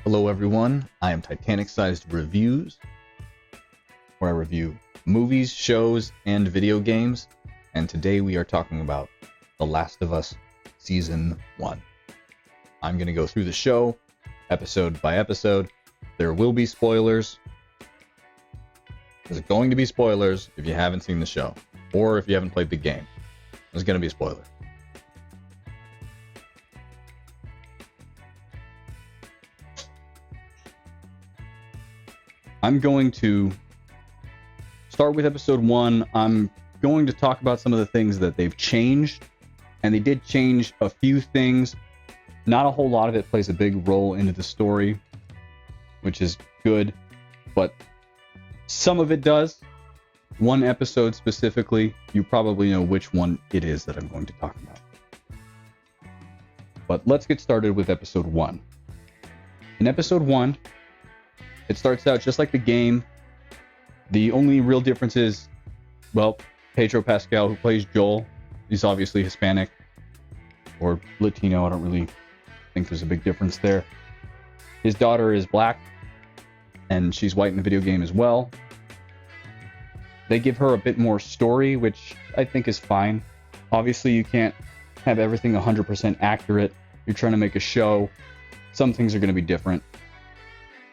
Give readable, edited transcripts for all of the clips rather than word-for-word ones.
Hello everyone, I am Titanic Sized Reviews, where I review movies, shows, and video games, and today we are talking about The Last of Us Season 1. I'm going to go through the show, episode by episode. There will be spoilers. There's going to be spoilers if you haven't seen the show, or if you haven't played the game. There's going to be a spoiler. I'm going to start with episode 1. I'm going to talk about some of the things that they've changed, and they did change a few things. Not a whole lot of it plays a big role into the story, which is good, but some of it does. One episode specifically, you probably know which one it is that I'm going to talk about. But let's get started with episode 1. In episode 1, it starts out just like the game. The only real difference is, well, Pedro Pascal, who plays Joel, he's obviously Hispanic or Latino. I don't really think there's a big difference there. His daughter is black, and she's white in the video game as well. They give her a bit more story, which I think is fine. Obviously, you can't have everything 100% accurate. You're trying to make a show. Some things are going to be different.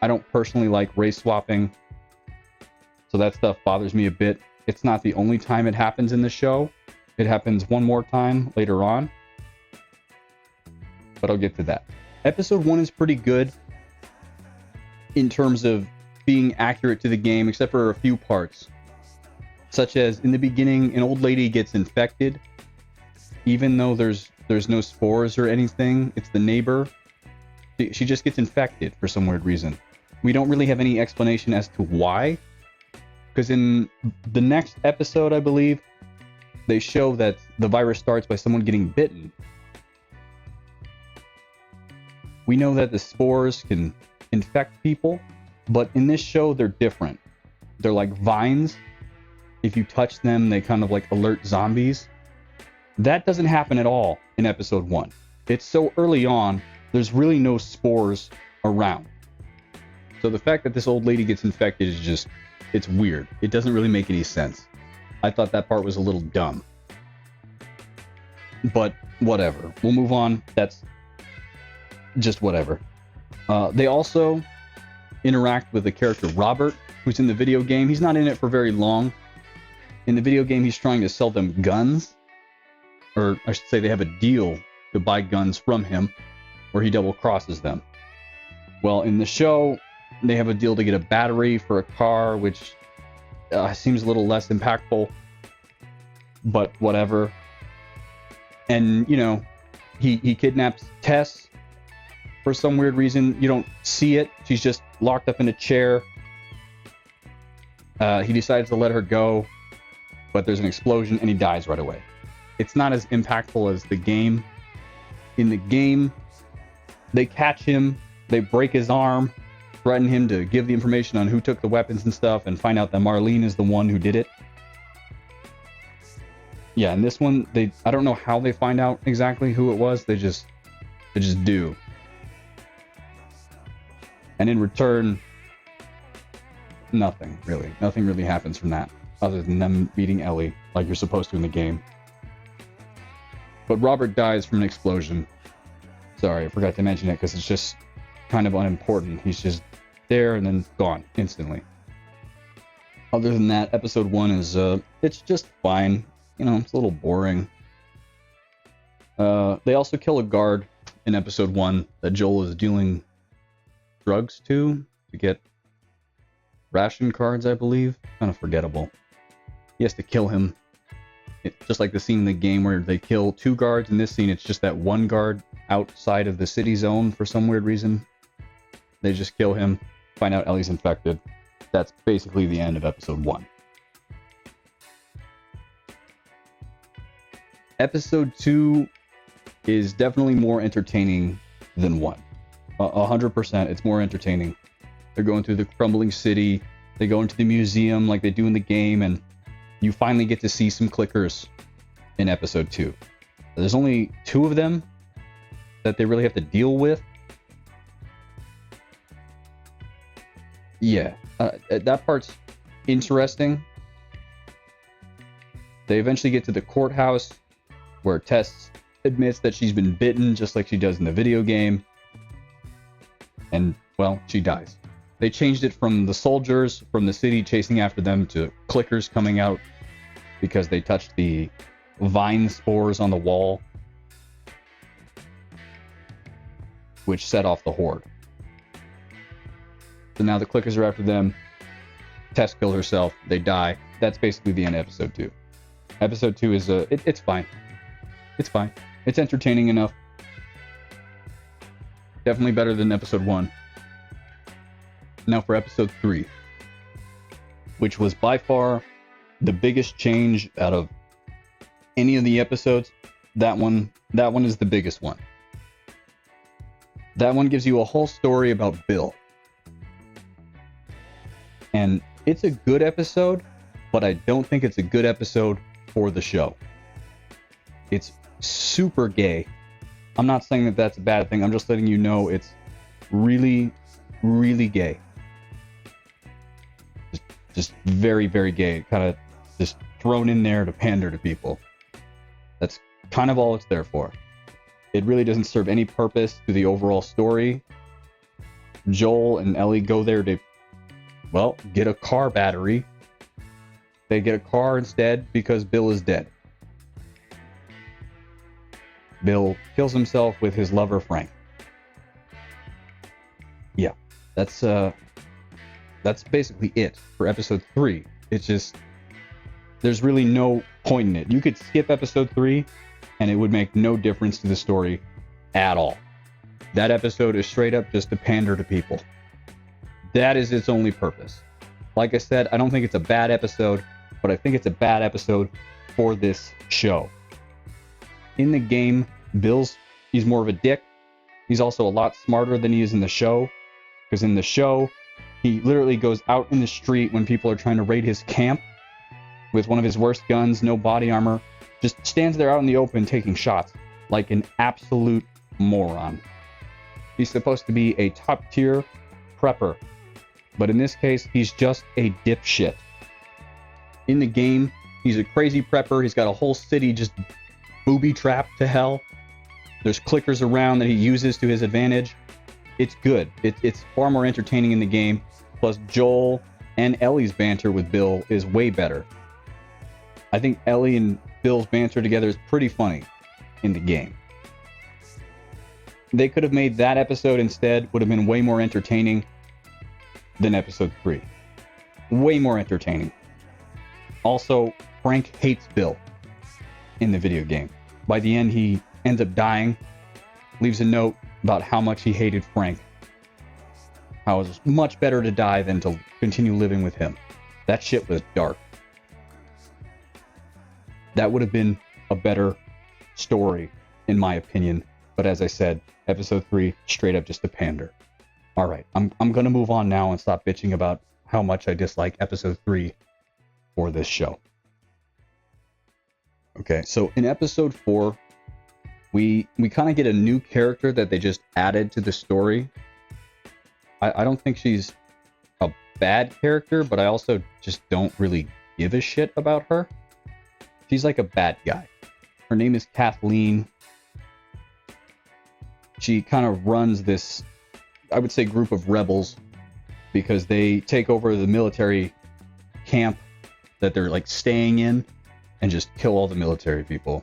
I don't personally like race swapping, so that stuff bothers me a bit. It's not the only time it happens in the show. It happens one more time later on, but I'll get to that. Episode 1 is pretty good in terms of being accurate to the game, except for a few parts, such as in the beginning, an old lady gets infected, even though there's no spores or anything. It's the neighbor. She just gets infected for some weird reason. We don't really have any explanation as to why, because in the next episode, I believe, they show that the virus starts by someone getting bitten. We know that the spores can infect people, but in this show, they're different. They're like vines. If you touch them, they kind of like alert zombies. That doesn't happen at all in episode 1. It's so early on, there's really no spores around. So the fact that this old lady gets infected is just, it's weird. It doesn't really make any sense. I thought that part was a little dumb. But whatever. We'll move on. That's just whatever. They also interact with the character Robert, who's in the video game. He's not in it for very long. In the video game, he's trying to sell them guns. Or I should say they have a deal to buy guns from him, where he double crosses them. Well, in the show, they have a deal to get a battery for a car, which seems a little less impactful, but whatever. And, you know, he kidnaps Tess for some weird reason. You don't see it. She's just locked up in a chair. He decides to let her go, but there's an explosion and he dies right away. It's not as impactful as the game. In the game, they catch him, they break his arm, threaten him to give the information on who took the weapons and stuff, and find out that Marlene is the one who did it. Yeah, in this one, I don't know how they find out exactly who it was. They just do. And in return, nothing really happens from that, other than them meeting Ellie like you're supposed to in the game. But Robert dies from an explosion. Sorry, I forgot to mention it because it's just kind of unimportant. He's just there and then gone instantly. Other than that, episode 1 is, it's just fine. You know, it's a little boring. They also kill a guard in episode 1 that Joel is dealing drugs to get ration cards, I believe. Kind of forgettable. He has to kill him. It's just like the scene in the game where they kill 2 guards. In this scene, it's just that one guard outside of the city zone for some weird reason. They just kill him, find out Ellie's infected. That's basically the end of episode 1. Episode 2 is definitely more entertaining than 1. 100%, it's more entertaining. They're going through the crumbling city. They go into the museum like they do in the game, and you finally get to see some clickers in episode 2. There's only 2 of them that they really have to deal with. Yeah, that part's interesting. They eventually get to the courthouse where Tess admits that she's been bitten just like she does in the video game. And, well, she dies. They changed it from the soldiers from the city chasing after them to clickers coming out because they touched the vine spores on the wall, which set off the horde. So now the clickers are after them. Tess kills herself. They die. That's basically the end of episode 2. Episode 2 is it's fine. It's fine. It's entertaining enough. Definitely better than episode 1. Now for episode 3, which was by far the biggest change out of any of the episodes. That one is the biggest one. That one gives you a whole story about Bill. And it's a good episode, but I don't think it's a good episode for the show. It's super gay. I'm not saying that that's a bad thing. I'm just letting you know it's really, really gay. Just very, very gay. Kind of just thrown in there to pander to people. That's kind of all it's there for. It really doesn't serve any purpose to the overall story. Joel and Ellie go there to, well, get a car battery. They get a car instead because Bill is dead. Bill kills himself with his lover Frank. Yeah, that's basically it for episode 3. It's just, there's really no point in it. You could skip episode 3 and it would make no difference to the story at all. That episode is straight up just to pander to people. That is its only purpose. Like I said, I don't think it's a bad episode, but I think it's a bad episode for this show. In the game, he's more of a dick. He's also a lot smarter than he is in the show. Because in the show, he literally goes out in the street when people are trying to raid his camp with one of his worst guns, no body armor, just stands there out in the open taking shots like an absolute moron. He's supposed to be a top-tier prepper, but in this case, he's just a dipshit. In the game, he's a crazy prepper. He's got a whole city just booby-trapped to hell. There's clickers around that he uses to his advantage. It's good. It's far more entertaining in the game. Plus, Joel and Ellie's banter with Bill is way better. I think Ellie and Bill's banter together is pretty funny in the game. They could have made that episode instead, would have been way more entertaining than episode 3. Way more entertaining. Also, Frank hates Bill in the video game. By the end, he ends up dying, leaves a note about how much he hated Frank. How it was much better to die than to continue living with him. That shit was dark. That would have been a better story, in my opinion. But as I said, episode 3, straight up just a pander. Alright, I'm going to move on now and stop bitching about how much I dislike episode 3 for this show. Okay, so in episode 4, we kind of get a new character that they just added to the story. I don't think she's a bad character, but I also just don't really give a shit about her. She's like a bad guy. Her name is Kathleen. She kind of runs this, I would say, group of rebels because they take over the military camp that they're like staying in and just kill all the military people.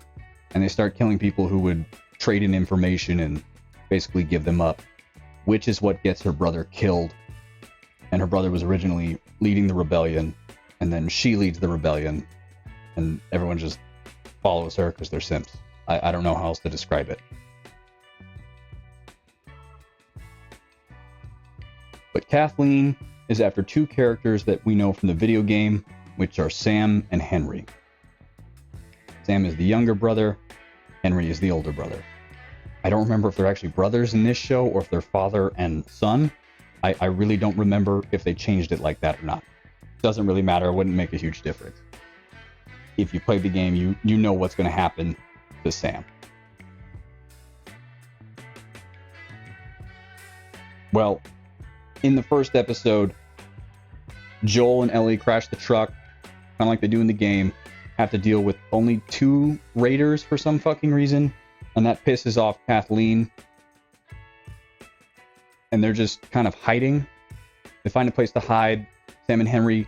And they start killing people who would trade in information and basically give them up, which is what gets her brother killed. And her brother was originally leading the rebellion, and then she leads the rebellion, and everyone just follows her because they're simps. I don't know how else to describe it. But Kathleen is after 2 characters that we know from the video game, which are Sam and Henry. Sam is the younger brother, Henry is the older brother. I don't remember if they're actually brothers in this show or if they're father and son. I really don't remember if they changed it like that or not. Doesn't really matter. It wouldn't make a huge difference. If you play the game, you know what's going to happen to Sam. Well, in the first episode, Joel and Ellie crash the truck, kind of like they do in the game, have to deal with only 2 raiders for some fucking reason, and that pisses off Kathleen. And they're just kind of hiding. They find a place to hide. Sam and Henry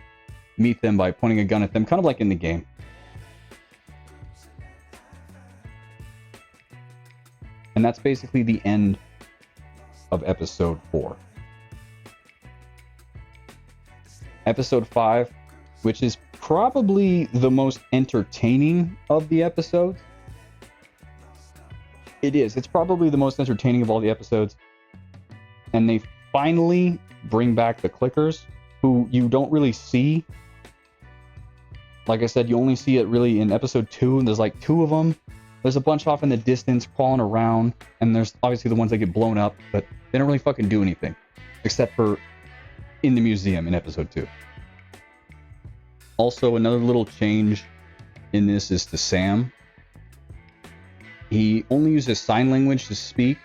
meet them by pointing a gun at them, kind of like in the game. And that's basically the end of episode 4. Episode 5, which is probably the most entertaining of the episodes. It is. It's probably the most entertaining of all the episodes. And they finally bring back the clickers, who you don't really see. Like I said, you only see it really in episode 2, and there's like 2 of them. There's a bunch off in the distance crawling around, and there's obviously the ones that get blown up, but they don't really fucking do anything, except for in the museum in episode 2. Also, another little change in this is to Sam. He only uses sign language to speak,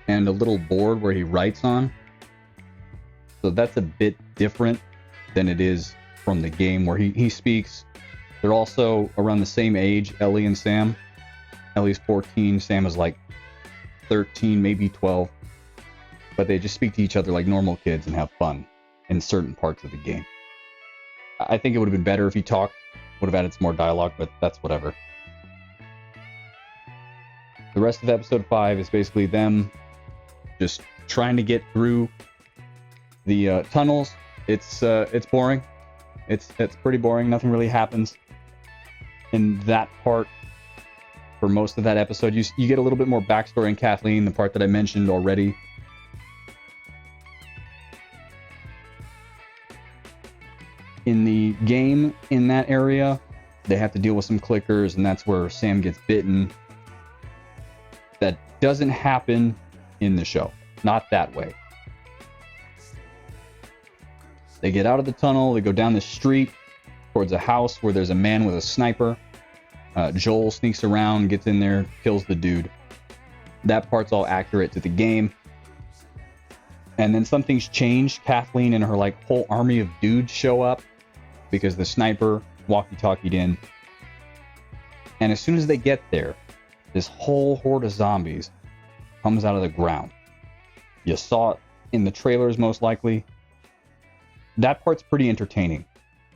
and a little board where he writes on. So that's a bit different than it is from the game where he speaks. They're also around the same age, Ellie and Sam. Ellie's 14, Sam is like 13, maybe 12. But they just speak to each other like normal kids and have fun in certain parts of the game. I think it would have been better if he talked, would have added some more dialogue, but that's whatever. The rest of episode 5 is basically them just trying to get through the tunnels. It's boring. It's pretty boring. Nothing really happens in that part for most of that episode. You get a little bit more backstory in Kathleen, the part that I mentioned already. In the game, in that area, they have to deal with some clickers, and that's where Sam gets bitten. That doesn't happen in the show. Not that way. They get out of the tunnel, they go down the street towards a house where there's a man with a sniper. Joel sneaks around, gets in there, kills the dude. That part's all accurate to the game. And then something's changed. Kathleen and her like whole army of dudes show up because the sniper walkie-talkied in. And as soon as they get there, this whole horde of zombies comes out of the ground. You saw it in the trailers, most likely. That part's pretty entertaining.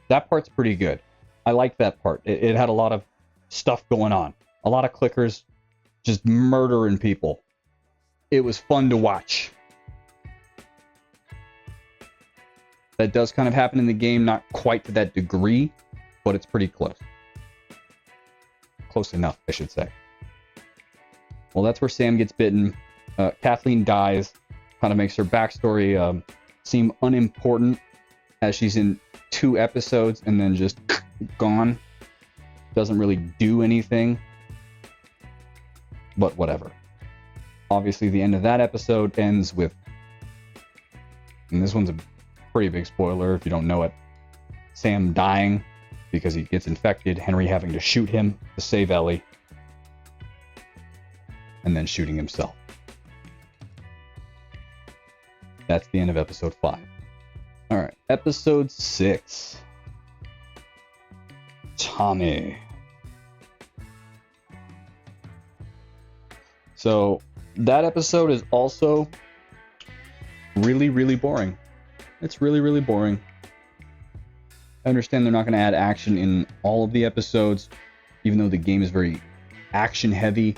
That part's pretty good. I liked that part. It had a lot of stuff going on. A lot of clickers just murdering people. It was fun to watch. That does kind of happen in the game, not quite to that degree, but it's pretty close. Close enough, I should say. Well, that's where Sam gets bitten. Kathleen dies. Kind of makes her backstory seem unimportant, as she's in 2 episodes and then just gone. Doesn't really do anything. But whatever. Obviously, the end of that episode ends with, and this one's a pretty big spoiler if you don't know it, Sam dying because he gets infected, Henry having to shoot him to save Ellie, and then shooting himself. That's the end of episode 5. Alright, episode 6. Tommy. So, that episode is also really, really boring. It's really, really boring. I understand they're not going to add action in all of the episodes, even though the game is very action heavy.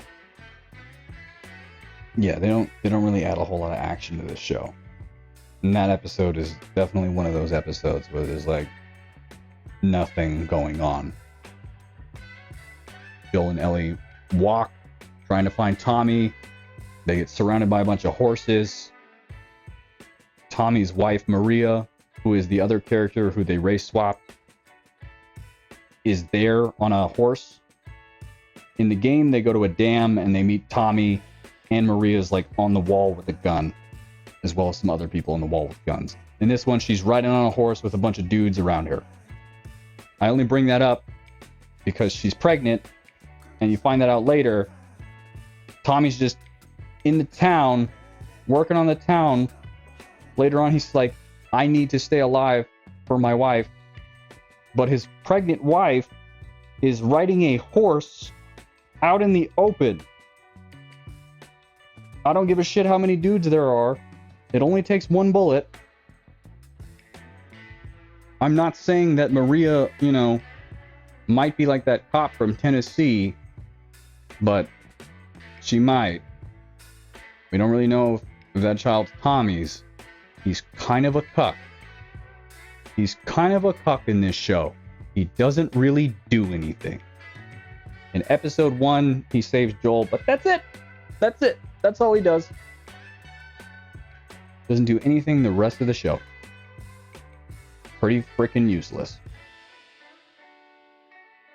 Yeah, they don't really add a whole lot of action to this show. And that episode is definitely one of those episodes where there's like nothing going on. Bill and Ellie walk, trying to find Tommy. They get surrounded by a bunch of horses. Tommy's wife, Maria, who is the other character who they race swapped, is there on a horse. In the game, they go to a dam and they meet Tommy, and Maria's like on the wall with a gun, as well as some other people on the wall with guns. In this one, she's riding on a horse with a bunch of dudes around her. I only bring that up because she's pregnant, and you find that out later. Tommy's just in the town, working on the town. Later on, he's like, I need to stay alive. for my wife, but his pregnant wife is riding a horse out in the open. I don't give a shit how many dudes there are. It only takes one bullet. I'm not saying that Maria, might be like that cop from Tennessee, but she might. We don't really know if that child's Tommy's. He's kind of a cuck. He's kind of a cuck in this show. He doesn't really do anything. In episode 1, he saves Joel, but that's it. That's it. That's all he does. Doesn't do anything the rest of the show. Pretty freaking useless.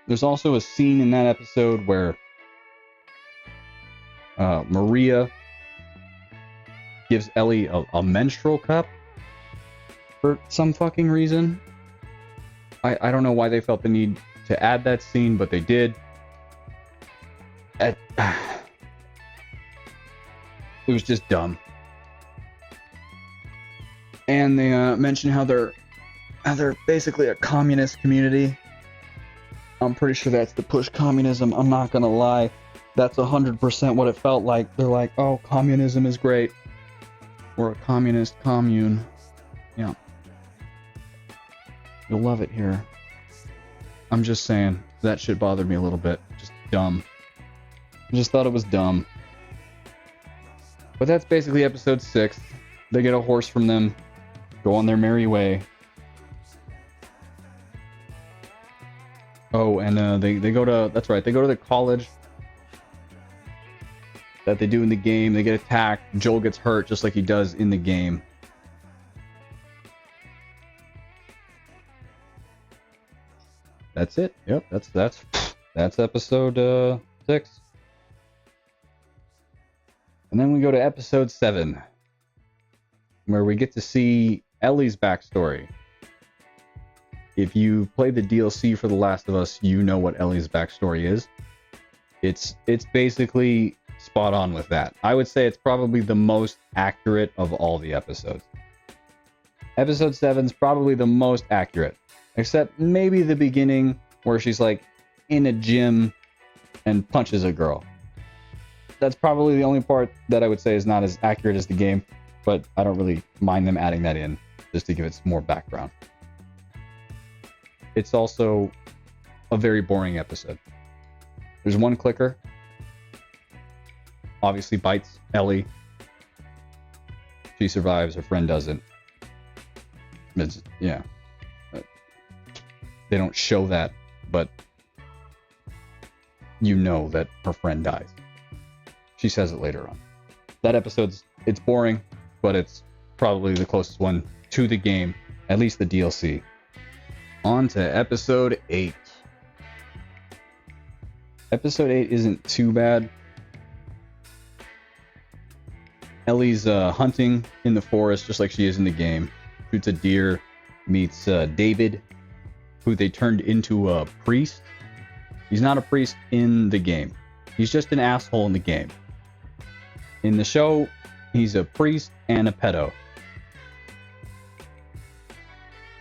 There's also a scene in that episode where Maria gives Ellie a menstrual cup for some fucking reason. I don't know why they felt the need to add that scene, but they did. It was just dumb. And they mention how they're basically a communist community. I'm pretty sure that's to push communism. I'm not gonna lie. That's 100% what it felt like. They're like, oh, communism is great. We're a communist commune. Yeah. You'll love it here. I'm just saying, that shit bothered me a little bit. Just dumb. I just thought it was dumb. But that's basically episode 6. They get a horse from them, go on their merry way. Oh, and they go to, that's right, they go to the college that they do in the game. They get attacked. Joel gets hurt just like he does in the game. That's it. Yep, that's episode 6. And then we go to episode 7, where we get to see Ellie's backstory. If you played the DLC for The Last of Us, you know what Ellie's backstory is. It's basically spot on with that. I would say it's probably the most accurate of all the episodes. Episode 7 is probably the most accurate, except maybe the beginning where she's like in a gym and punches a girl. That's probably the only part that I would say is not as accurate as the game, but I don't really mind them adding that in just to give it some more background. It's also a very boring episode. There's one clicker. Obviously bites Ellie. She survives, her friend doesn't. Yeah. They don't show that, but you know that her friend dies. She says it later on. That episode's, it's boring, but it's probably the closest one to the game, at least the DLC. On to episode 8. Episode 8 isn't too bad. Ellie's hunting in the forest just like she is in the game. Shoots a deer, meets David, who they turned into a priest. He's not a priest in the game. He's just an asshole in the game. In the show, he's a priest and a pedo.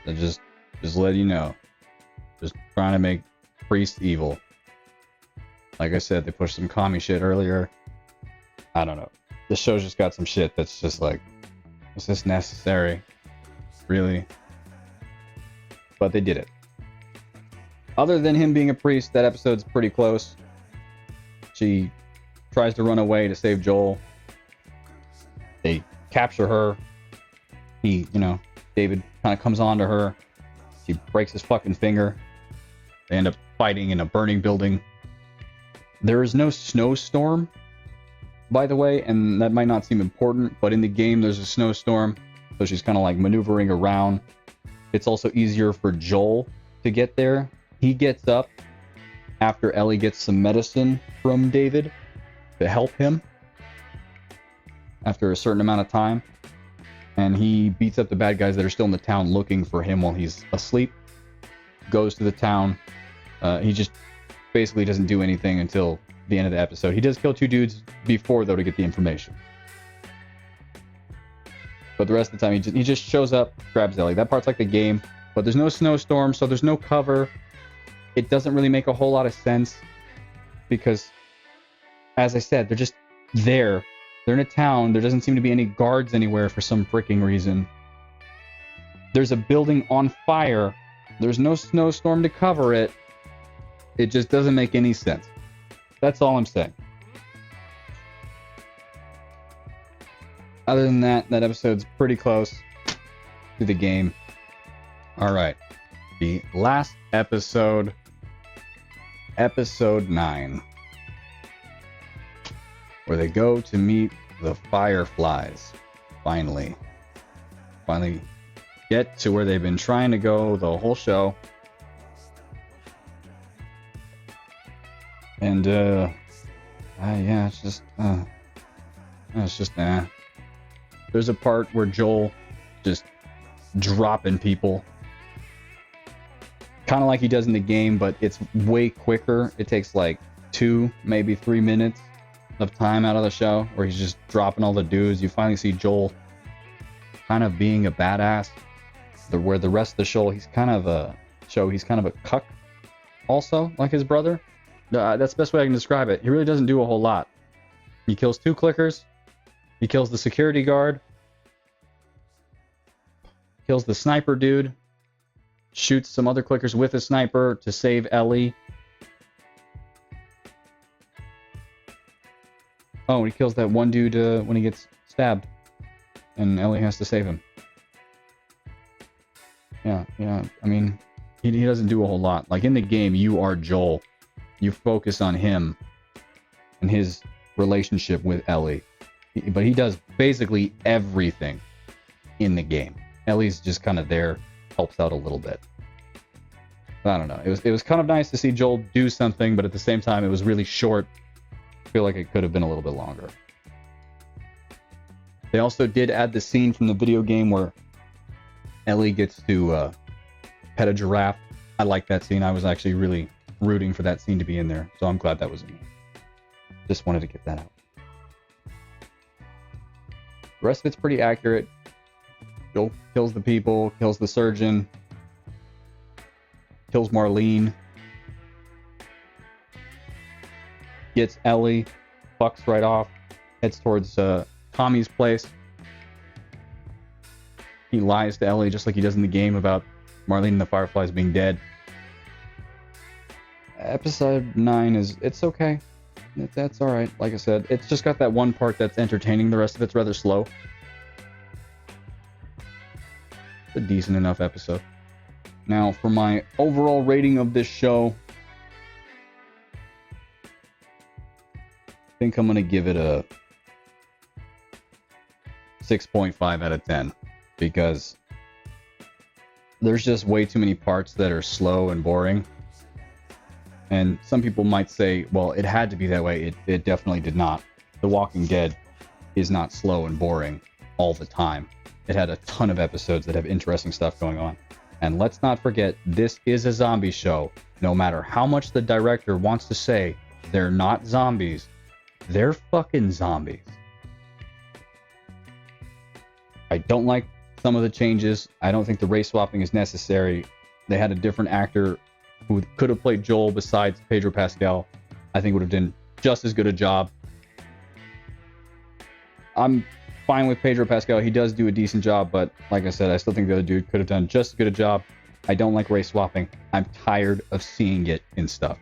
So just let you know. Just trying to make priests evil. Like I said, they pushed some commie shit earlier. I don't know. The show's just got some shit that's just like, is this necessary? Really? But they did it. Other than him being a priest, that episode's pretty close. She tries to run away to save Joel. They capture her. David kind of comes on to her. She breaks his fucking finger. They end up fighting in a burning building. There is no snowstorm, by the way, and that might not seem important, but in the game there's a snowstorm, so she's kind of like maneuvering around. It's also easier for Joel to get there. He gets up after Ellie gets some medicine from David to help him after a certain amount of time, and he beats up the bad guys that are still in the town looking for him while he's asleep. Goes to the town. He just basically doesn't do anything until the end of the episode. He does kill 2 dudes before, though, to get the information. But the rest of the time, he just shows up, grabs Ellie. That part's like the game. But there's no snowstorm, so there's no cover. It doesn't really make a whole lot of sense because, as I said, they're just there. They're in a town. There doesn't seem to be any guards anywhere for some freaking reason. There's a building on fire. There's no snowstorm to cover it. It just doesn't make any sense. That's all I'm saying. Other than that, that episode's pretty close to the game. All right. The last episode, episode 9, where they go to meet the Fireflies. Finally get to where they've been trying to go the whole show. And yeah, it's just there's a part where Joel just dropping people, kind of like he does in the game, but it's way quicker. It takes like 2, maybe 3 minutes of time out of the show where he's just dropping all the dudes. You finally see Joel kind of being a badass, where the rest of the show he's kind of a cuck also, like his brother. That's the best way I can describe it. He really doesn't do a whole lot. He kills 2 clickers. He kills the security guard. Kills the sniper dude. Shoots some other clickers with a sniper to save Ellie. Oh, he kills that one dude when he gets stabbed. And Ellie has to save him. Yeah. I mean, he doesn't do a whole lot. Like in the game, you are Joel. You focus on him and his relationship with Ellie. But he does basically everything in the game. Ellie's just kind of there, helps out a little bit. I don't know. It was kind of nice to see Joel do something, but at the same time, it was really short. I feel like it could have been a little bit longer. They also did add the scene from the video game where Ellie gets to pet a giraffe. I like that scene. I was actually really rooting for that scene to be in there, so I'm glad that was in there. Just wanted to get that out. The rest of it's pretty accurate. Joel kills the people, kills the surgeon, kills Marlene, gets Ellie, fucks right off, heads towards Tommy's place. He lies to Ellie just like he does in the game about Marlene and the Fireflies being dead. Episode 9 it's okay. That's all right. Like I said, it's just got that one part that's entertaining. The rest of it's rather slow. It's a decent enough episode. Now, for my overall rating of this show, I think I'm going to give it a 6.5 out of 10 because there's just way too many parts that are slow and boring. And some people might say, well, it had to be that way. It definitely did not. The Walking Dead is not slow and boring all the time. It had a ton of episodes that have interesting stuff going on. And let's not forget, this is a zombie show. No matter how much the director wants to say they're not zombies, they're fucking zombies. I don't like some of the changes. I don't think the race swapping is necessary. They had a different actor who could have played Joel besides Pedro Pascal. I think would have done just as good a job. I'm fine with Pedro Pascal. He does do a decent job, but like I said, I still think the other dude could have done just as good a job. I don't like race swapping. I'm tired of seeing it in stuff.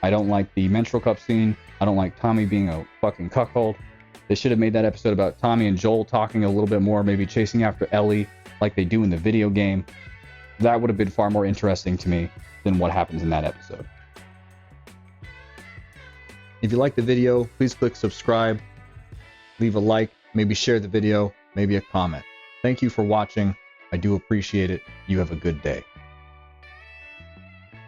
I don't like the menstrual cup scene. I don't like Tommy being a fucking cuckold. They should have made that episode about Tommy and Joel talking a little bit more, maybe chasing after Ellie like they do in the video game. That would have been far more interesting to me than what happens in that episode. If you like the video, please click subscribe, leave a like, maybe share the video, maybe a comment. Thank you for watching. I do appreciate it. You have a good day.